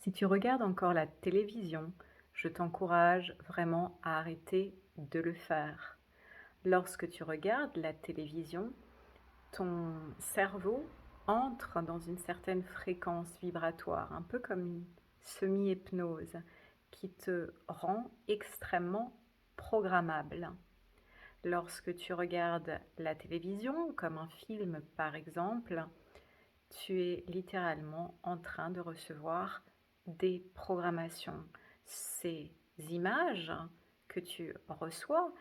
Si tu regardes encore la télévision, je t'encourage vraiment à arrêter de le faire. Lorsque tu regardes la télévision, ton cerveau entre dans une certaine fréquence vibratoire, un peu comme une semi-hypnose, qui te rend extrêmement programmable. Lorsque tu regardes la télévision, comme un film par exemple, tu es littéralement en train de recevoir des programmations. Ces images que tu reçois,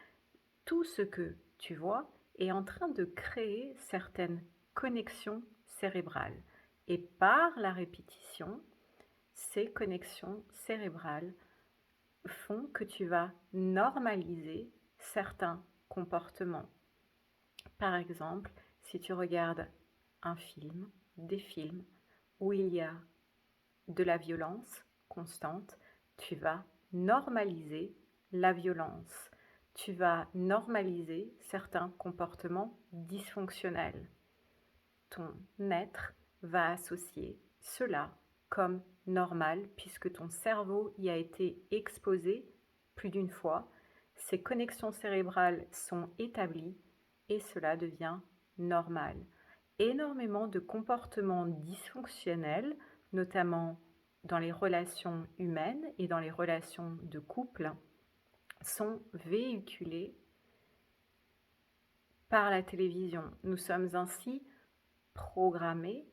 tout ce que tu vois est en train de créer certaines connexions cérébrales. Et par la répétition, ces connexions cérébrales font que tu vas normaliser certains comportements. Par exemple, si tu regardes un film, des films où il y a de la violence constante, tu vas normaliser la violence. Tu vas normaliser certains comportements dysfonctionnels. Ton être va associer cela comme normal puisque ton cerveau y a été exposé plus d'une fois. Ces connexions cérébrales sont établies et cela devient normal. Énormément de comportements dysfonctionnels, notamment dans les relations humaines et dans les relations de couple, sont véhiculés par la télévision. Nous sommes ainsi programmés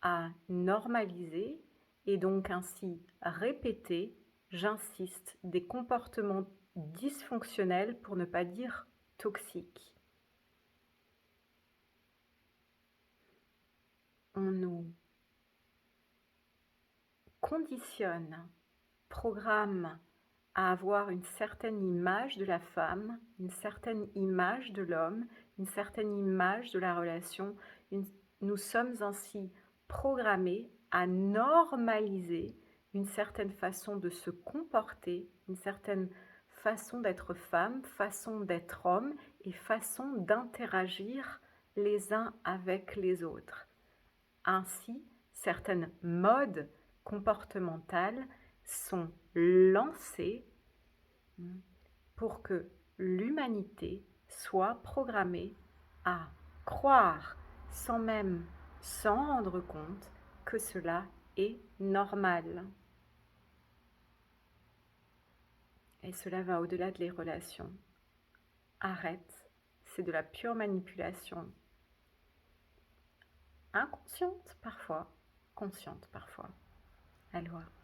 à normaliser et donc ainsi répéter, j'insiste, des comportements dysfonctionnels pour ne pas dire toxiques. On nous conditionne, programme à avoir une certaine image de la femme, une certaine image de l'homme, une certaine image de la relation. Nous sommes ainsi programmés à normaliser une certaine façon de se comporter, une certaine façon d'être femme, façon d'être homme et façon d'interagir les uns avec les autres. Ainsi, certaines modes comportementales sont lancées pour que l'humanité soit programmée à croire, sans même s'en rendre compte, que cela est normal. Et cela va au-delà des relations. Arrête, c'est de la pure manipulation. Inconsciente parfois, consciente parfois. Aloha.